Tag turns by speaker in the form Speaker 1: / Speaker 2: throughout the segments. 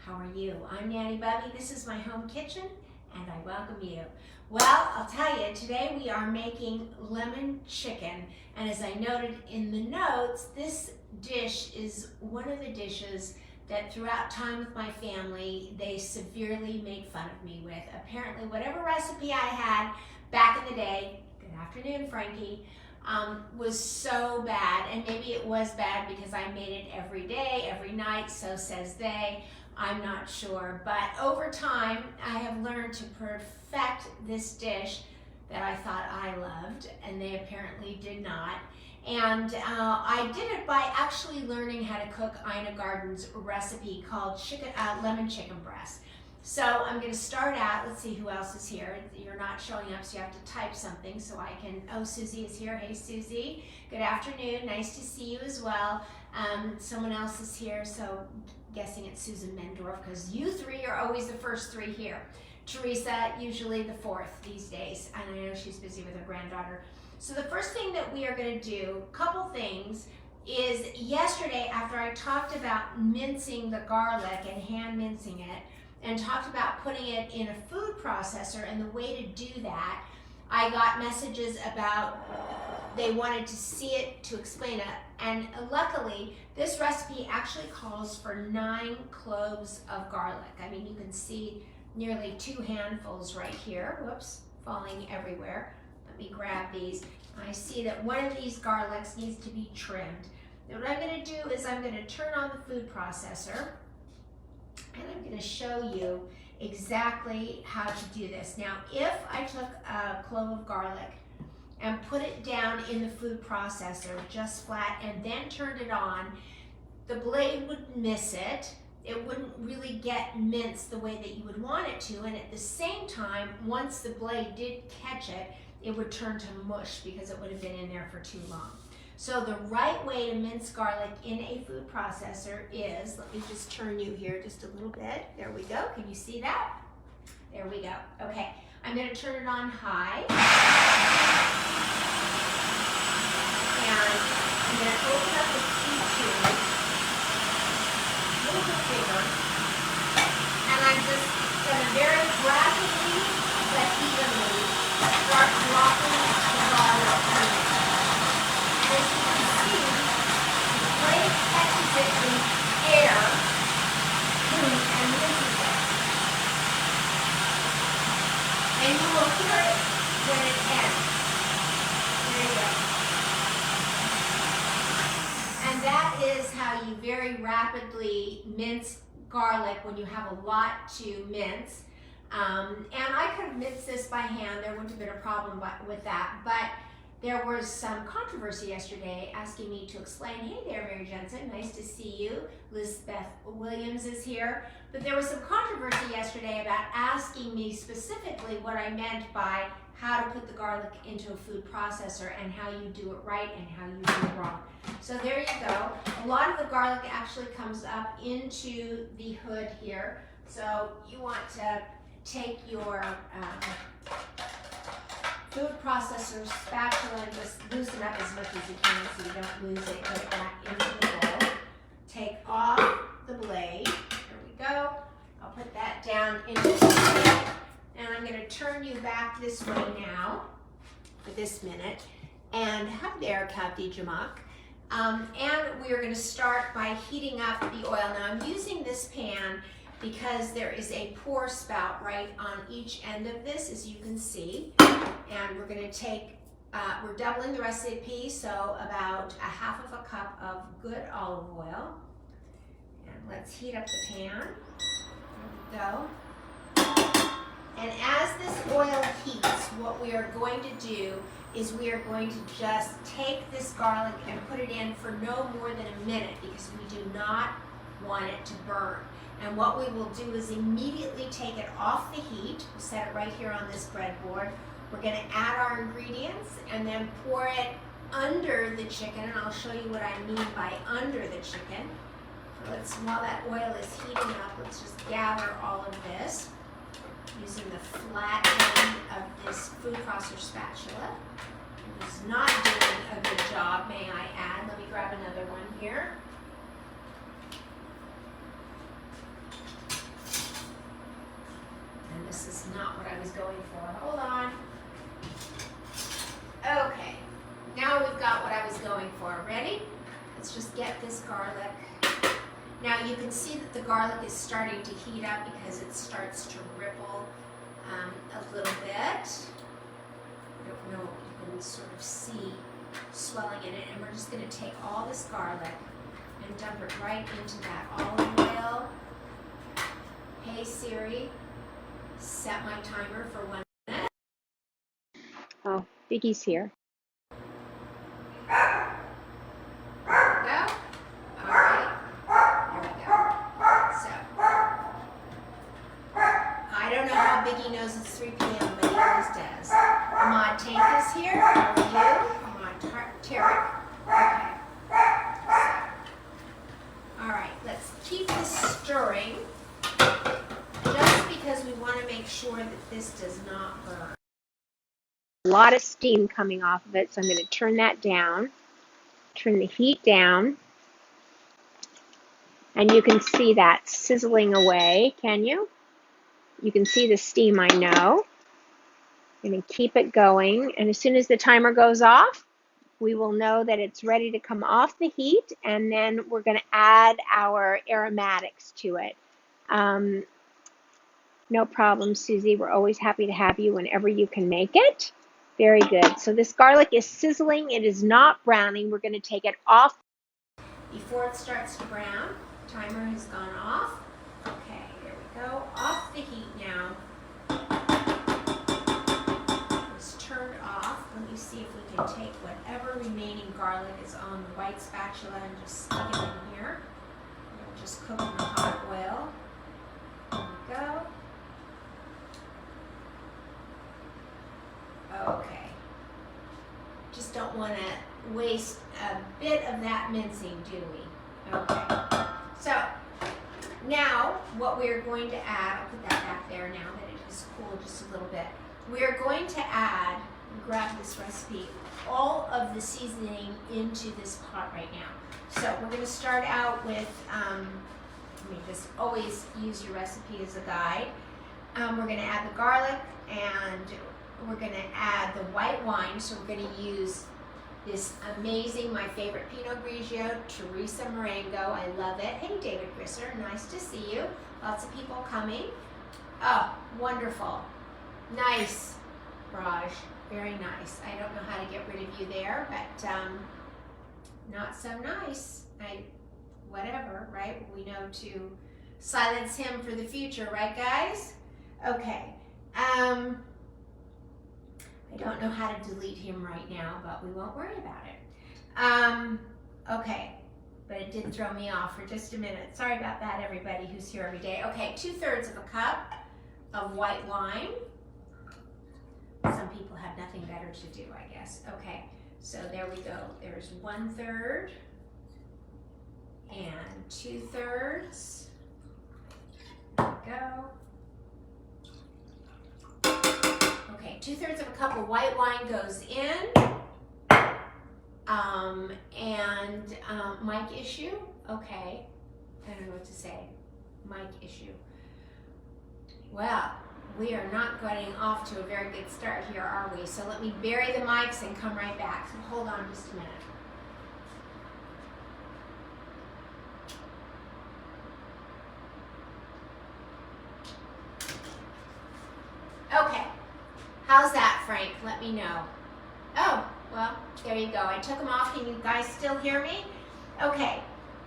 Speaker 1: How are you? I'm Nanny Bubby. This is my home kitchen and I welcome you. Well, I'll tell you, today we are making lemon chicken, and as I noted in the notes, this dish is one of the dishes that throughout time with my family, they severely make fun of me with. Apparently, whatever recipe I had back in the day, good afternoon, Frankie, was so bad, and maybe it was bad because I made it every day, every night, so says they. I'm not sure, but over time, I have learned to perfect this dish that I thought I loved, and they apparently did not. And I did it by actually learning how to cook Ina Garden's recipe called lemon chicken breast. So I'm going to start out. Let's see who else is here. You're not showing up, so you have to type something so I can. Oh, Susie is here. Hey, Susie. Good afternoon. Nice to see you as well. Someone else is here, so guessing it's Susan Mendorf, because you three are always the first three here. Teresa, usually the fourth these days, and I know she's busy with her granddaughter. So the first thing that we are going to do, couple things, is yesterday after I talked about mincing the garlic and hand mincing it, and talked about putting it in a food processor and the way to do that, I got messages about they wanted to see it to explain it, and luckily this recipe actually calls for 9 cloves of garlic. I mean, you can see nearly 2 handfuls right here. Whoops, falling everywhere. Let me grab these. I see that one of these garlics needs to be trimmed. Now what I'm going to do is I'm going to turn on the food processor, and I'm going to show you exactly how to do this. Now, if I took a clove of garlic and put it down in the food processor just flat and then turned it on, the blade would miss it. It wouldn't really get minced the way that you would want it to, and at the same time, once the blade did catch it, it would turn to mush because it would have been in there for too long. So the right way to mince garlic in a food processor is, let me just turn you here just a little bit. There we go. Can you see that? There we go. Okay, I'm going to turn it on high. And I'm going to open up the T2 a little bit bigger. And I'm just going to very gradually but evenly start dropping the garlic in. And as you can see, the blade catches it in air and minces it. And you will hear it when it ends. There you go. And that is how you very rapidly mince garlic when you have a lot to mince. And I could have minced this by hand. There wouldn't have been a problem with that. But there was some controversy yesterday asking me to explain. Hey there, Mary Jensen. Nice to see you. Elizabeth Williams is here. But there was some controversy yesterday about asking me specifically what I meant by how to put the garlic into a food processor and how you do it right and how you do it wrong. So there you go. A lot of the garlic actually comes up into the hood here. So you want to take your food processor spatula and just loosen up as much as you can so you don't lose it. Put it back into the bowl. Take off the blade. There we go. I'll put that down into the blade. And I'm going to turn you back this way now for this minute. And hi there, Kavdi Jamak. And we are going to start by heating up the oil. Now I'm using this pan because there is a pour spout right on each end of this, as you can see. And we're going to take, we're doubling the recipe, so about a half of a cup of good olive oil. And let's heat up the pan. There we go. And as this oil heats, what we are going to do is we are going to just take this garlic and put it in for no more than a minute because we do not want it to burn. And what we will do is immediately take it off the heat. We'll set it right here on this breadboard. We're going to add our ingredients and then pour it under the chicken. And I'll show you what I mean by under the chicken. So while that oil is heating up, let's just gather all of this using the flat end of this food processor spatula. It is not doing a good job, may I add. Let me grab another one here. was going for. Hold on. Okay, now we've got what I was going for. Ready? Let's just get this garlic. Now you can see that the garlic is starting to heat up because it starts to ripple a little bit. I don't know, you can sort of see swelling in it, and we're just going to take all this garlic and dump it right into that olive oil. Hey Siri, set my timer for 1 minute.
Speaker 2: Oh, Biggie's here.
Speaker 1: There we go. All right, there we go. So, I don't know how Biggie knows it's 3 p.m., but he always does. Ahmad Tank is here. How are you? Ahmad Tarek. Okay. So, all right, let's keep this stirring just because we want to make sure that this does not burn.
Speaker 2: A lot of steam coming off of it, so I'm going to turn that down. Turn the heat down. And you can see that sizzling away, can you? You can see the steam, I know. I'm going to keep it going, and as soon as the timer goes off, we will know that it's ready to come off the heat, and then we're going to add our aromatics to it. No problem, Susie. We're always happy to have you whenever you can make it. Very good. So this garlic is sizzling. It is not browning. We're going to take it off.
Speaker 1: Before it starts to brown, timer has gone off. Okay, there we go. Off the heat now. It's turned off. Let me see if we can take whatever remaining garlic is on the white spatula and just stick it in here. We'll just cook in the hot oil. There we go. Okay. Just don't want to waste a bit of that mincing, do we? Okay. So, now what we're going to add, I'll put that back there now that it has cooled just a little bit. We're going to add, grab this recipe, all of the seasoning into this pot right now. So we're going to start out with, just always use your recipe as a guide. We're going to add the garlic, and we're going to add the white wine. So we're going to use this amazing, my favorite Pinot Grigio, Teresa Marengo. I love it. Hey, David Grisser, nice to see you. Lots of people coming. Oh, wonderful. Nice, Raj. Very nice. I don't know how to get rid of you there, but not so nice. Whatever, right? We know to silence him for the future, right, guys? Okay. I don't know how to delete him right now, but we won't worry about it. Okay, but it did throw me off for just a minute. Sorry about that, everybody who's here every day. Okay, 2/3 of a cup of white wine. Some people have nothing better to do, I guess. Okay, so there we go. There's 1/3 and 2/3. There we go. Okay, 2/3 of a cup of white wine goes in. Mic issue? Okay. I don't know what to say. Mic issue. Well, we are not getting off to a very good start here, are we? So let me bury the mics and come right back. So hold on just a minute. Okay. How's that, Frank? Let me know. Oh, well, there you go. I took them off. Can you guys still hear me? Okay.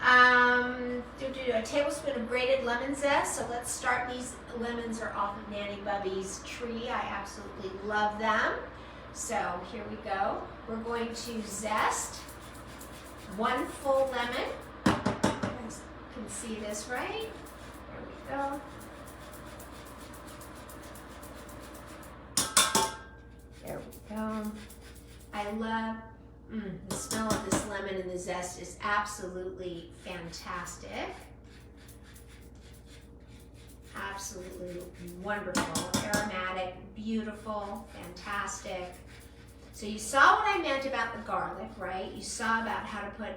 Speaker 1: A tablespoon of grated lemon zest. So let's start. These lemons are off of Nanny Bubby's tree. I absolutely love them. So here we go. We're going to zest 1 full lemon. You guys can see this, right? There we go. There we go. I love the smell of this lemon and the zest is absolutely fantastic. Absolutely wonderful, aromatic, beautiful, fantastic. So you saw what I meant about the garlic, right? You saw about how to put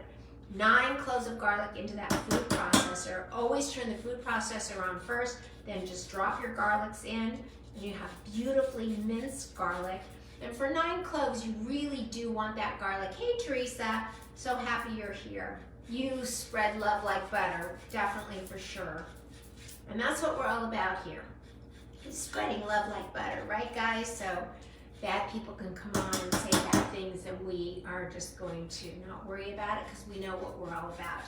Speaker 1: 9 cloves of garlic into that food processor. Always turn the food processor on first, then just drop your garlics in. And you have beautifully minced garlic. And for 9 cloves, you really do want that garlic. Hey, Teresa, so happy you're here. You spread love like butter, definitely for sure. And that's what we're all about here, is spreading love like butter, right guys? So bad people can come on and say bad things and we are just going to not worry about it because we know what we're all about.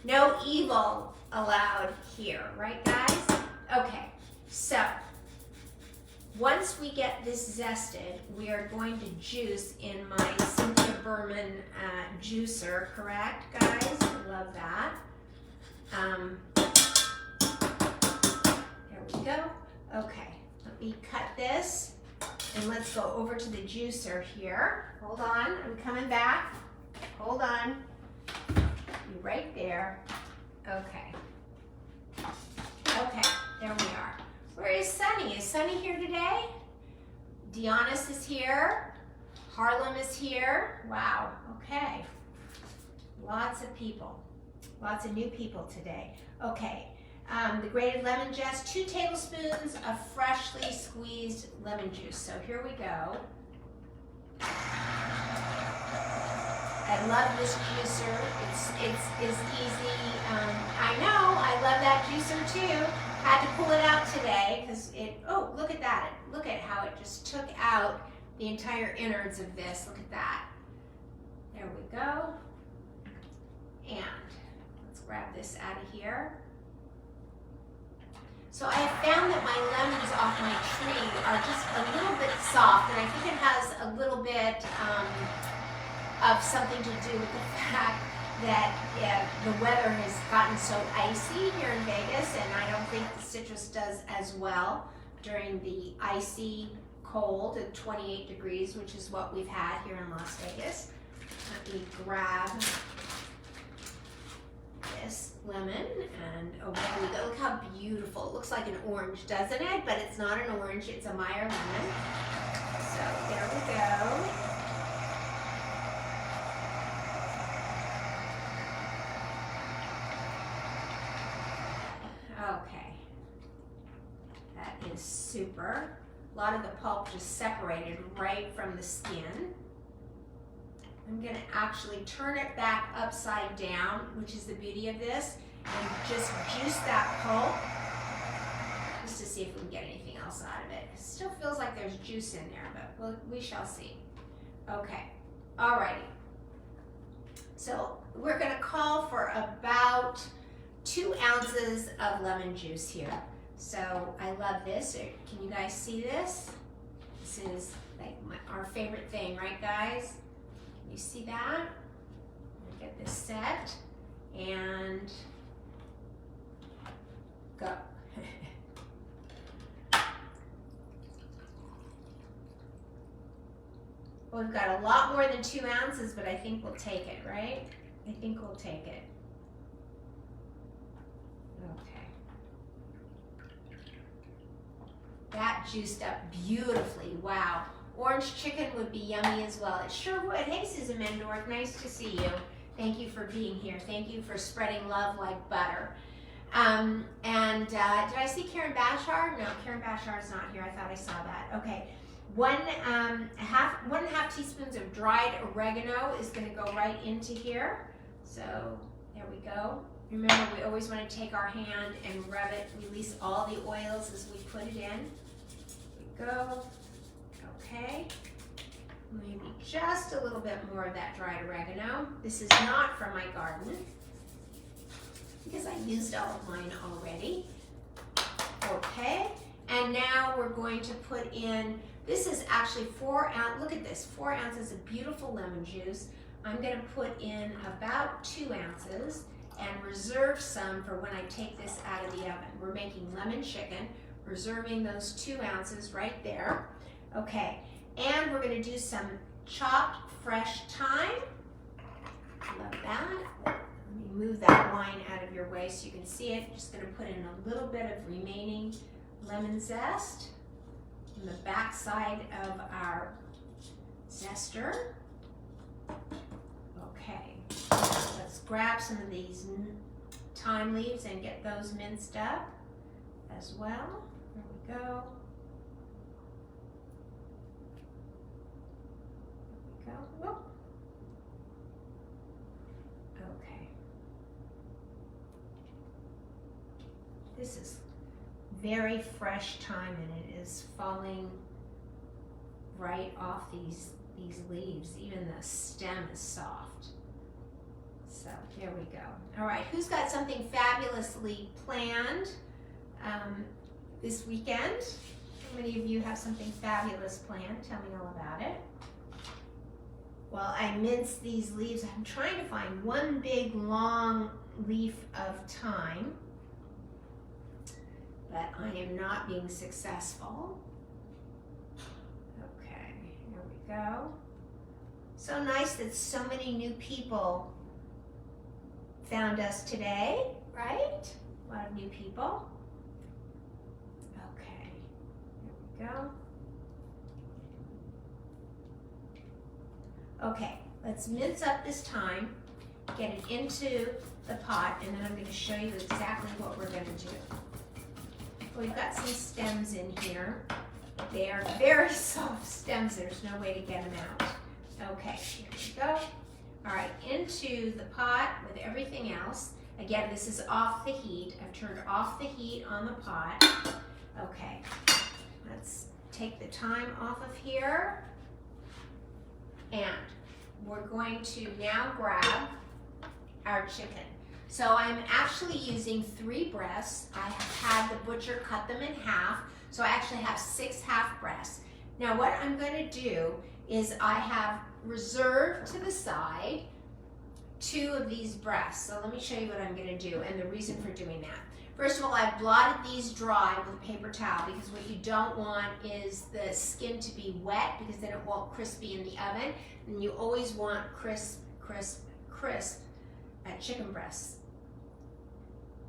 Speaker 1: No evil allowed here, right guys? Okay, so once we get this zested, we are going to juice in my Cynthia Berman juicer, correct guys? I love that. There we go. Okay, let me cut this and let's go over to the juicer here. Hold on, I'm coming back. Hold on. Be right there. Okay. Okay, there we are. Where is Sunny? Is Sunny here today? Dionys is here. Harlem is here. Wow, okay. Lots of people. Lots of new people today. Okay, the grated lemon zest, 2 tablespoons of freshly squeezed lemon juice. So here we go. I love this juicer. It's easy. I know, I love that juicer too. Had to pull it out today because oh, look at that. Look at how it just took out the entire innards of this. Look at that. There we go. And let's grab this out of here. So I have found that my lemons off my tree are just a little bit soft, and I think it has a little bit of something to do with the fact that the weather has gotten so icy here in Vegas, and I don't think the citrus does as well during the icy cold at 28 degrees, which is what we've had here in Las Vegas. Let me grab this lemon and away we go. Look how beautiful. It looks like an orange, doesn't it? But it's not an orange, it's a Meyer lemon. So there we go. Okay, that is super. A lot of the pulp just separated right from the skin. I'm going to actually turn it back upside down, which is the beauty of this, and just juice that pulp just to see if we can get anything else out of it. It still feels like there's juice in there, but we shall see. Okay, alrighty. So we're going to call for about 2 ounces of lemon juice here. So I love this. Can you guys see this? This is like our favorite thing, right guys? Can you see that? Get this set and go. Well, we've got a lot more than 2 ounces, but I think we'll take it, right? I think we'll take it. Okay. That juiced up beautifully. Wow. Orange chicken would be yummy as well. It sure would. Hey, Susan Mendorf, nice to see you. Thank you for being here. Thank you for spreading love like butter. Did I see Karen Bashar? No, Karen Bashar is not here. I thought I saw that. Okay. 1.5 teaspoons of dried oregano is going to go right into here. So there we go. Remember, we always want to take our hand and rub it, release all the oils as we put it in. Here we go. Okay. Maybe just a little bit more of that dried oregano. This is not from my garden because I used all of mine already. Okay. And now we're going to put in, this is actually 4 ounces, look at this, 4 ounces of beautiful lemon juice. I'm going to put in about 2 ounces and reserve some for when I take this out of the oven. We're making lemon chicken, reserving those 2 ounces right there. Okay, and we're going to do some chopped fresh thyme. Love that. Let me move that wine out of your way so you can see it. Just going to put in a little bit of remaining lemon zest on the back side of our zester. Okay, let's grab some of these thyme leaves and get those minced up as well. There we go. we go. Whoop. Okay. This is very fresh thyme and it is falling right off these leaves. Even the stem is soft. So there we go. All right, who's got something fabulously planned this weekend? How many of you have something fabulous planned? Tell me all about it. Well, I minced these leaves. I'm trying to find one big long leaf of thyme, but I am not being successful. Okay, here we go. So nice that so many new people found us today, right? A lot of new people. Okay, here we go. Okay, let's mince up this thyme, get it into the pot, and then I'm going to show you exactly what we're going to do. We've got some stems in here. They are very soft stems. There's no way to get them out. Okay, here we go. All right, into the pot with everything else. Again, this is off the heat. I've turned off the heat on the pot. Okay, let's take the thyme off of here. And we're going to now grab our chicken. So I'm actually using 3 breasts. I have had the butcher cut them in half. So I actually have 6 half breasts. Now what I'm going to do is I have reserved to the side 2 of these breasts. So let me show you what I'm going to do and the reason for doing that. First of all, I've blotted these dry with a paper towel because what you don't want is the skin to be wet because then it won't crispy in the oven. And you always want crisp chicken breasts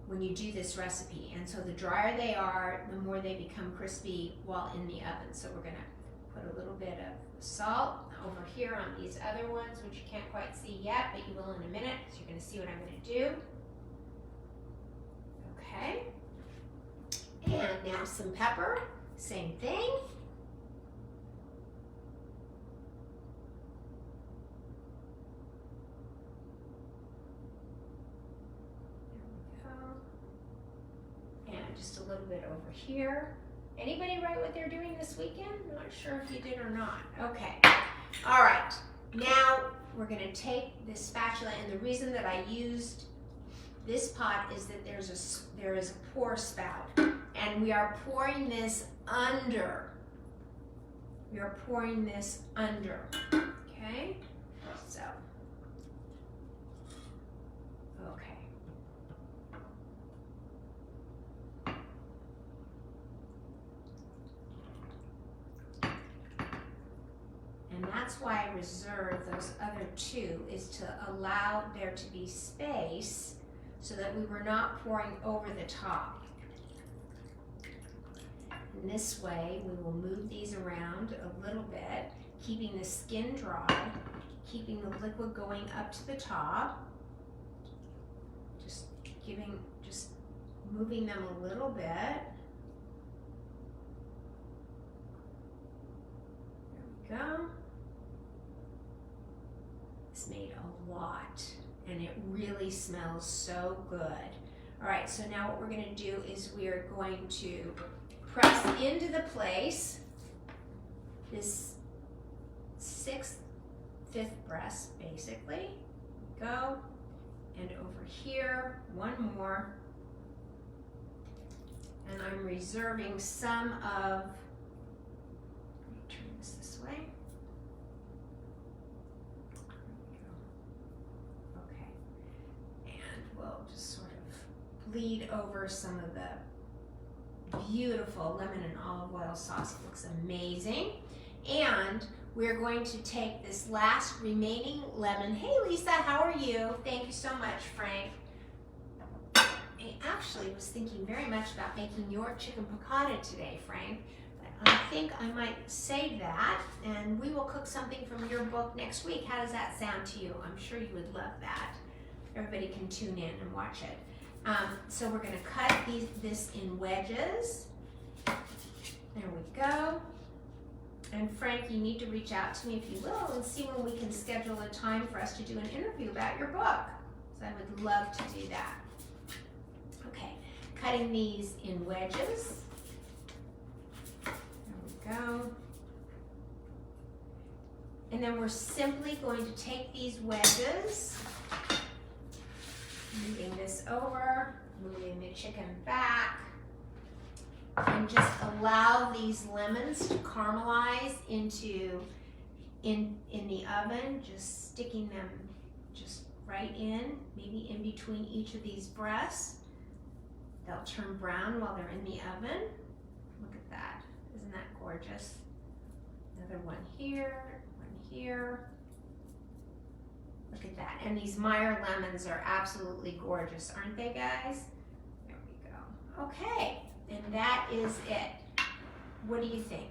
Speaker 1: when you do this recipe. And so the drier they are, the more they become crispy while in the oven. So we're going to put a little bit of salt over here on these other ones, which you can't quite see yet, but you will in a minute. So you're going to see what I'm going to do. Okay. And now some pepper, same thing. And just a little bit over here. Anybody write what they're doing this weekend? Not sure if you did or not. Okay. All right. Now we're going to take this spatula, and the reason that I used this pot is that there is a pour spout, and we are pouring this under. We are pouring this under. Okay. So. Okay. And that's why I reserved those other 2, is to allow there to be space so that we were not pouring over the top. And this way, we will move these around a little bit, keeping the skin dry, keeping the liquid going up to the top, just moving them a little bit. There we go. This made a lot, and it really smells so good. All right, so now what we're going to do is we are going to press into the place this 5th breast, basically. Go, and over here, one more. And I'm reserving some of, let me turn this way. We'll just sort of bleed over some of the beautiful lemon and olive oil sauce. It looks amazing. And we're going to take this last remaining lemon. Hey Lisa, how are you? Thank you so much, Frank. I actually was thinking very much about making your chicken piccata today, Frank. But I think I might save that, and we will cook something from your book next week. How does that sound to you? I'm sure you would love that. Everybody can tune in and watch it. So we're going to cut this in wedges. There we go. And Frank, you need to reach out to me if you will and see when we can schedule a time for us to do an interview about your book. So I would love to do that. Okay, cutting these in wedges. There we go. And then we're simply going to take these wedges, moving this over, moving the chicken back, and just allow these lemons to caramelize into in the oven, just sticking them just right in, maybe in between each of these breasts. They'll turn brown while they're in the oven. Look at that. Isn't that gorgeous? Another one here, one here. Look at that. And these Meyer lemons are absolutely gorgeous, aren't they, guys? There we go. Okay. And that is it. What do you think?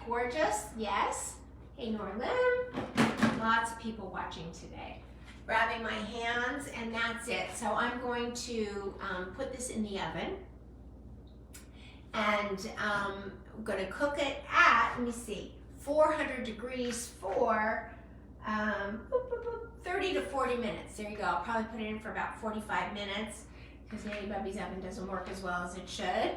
Speaker 1: Gorgeous? Yes? Hey, Norlin. Lots of people watching today. Grabbing my hands, and that's it. So I'm going to put this in the oven. And I'm going to cook it at, let me see, 400 degrees for 30 to 40 minutes. There you go. I'll probably put it in for about 45 minutes. Because Nanny Bubby's oven doesn't work as well as it should.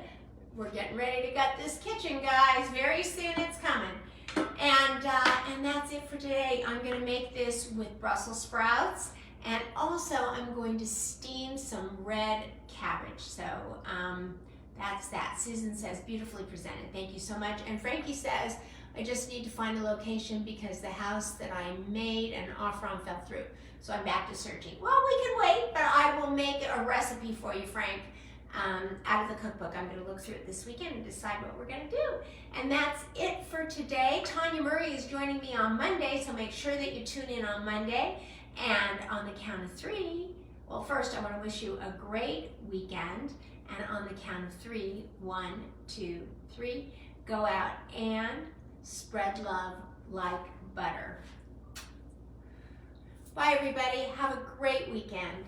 Speaker 1: We're getting ready to gut this kitchen, guys. Very soon it's coming. And that's it for today. I'm going to make this with Brussels sprouts. And also I'm going to steam some red cabbage. So that's that. Susan says, beautifully presented. Thank you so much. And Frankie says, I just need to find a location because the house that I made an offer on fell through. So I'm back to searching. Well, we can wait, but I will make a recipe for you, Frank, out of the cookbook. I'm going to look through it this weekend and decide what we're going to do. And that's it for today. Tanya Murray is joining me on Monday, so make sure that you tune in on Monday. And on the count of 3, well, first I want to wish you a great weekend. And on the count of 3, 1, 2, 3, go out and spread love like butter. Bye, everybody. Have a great weekend.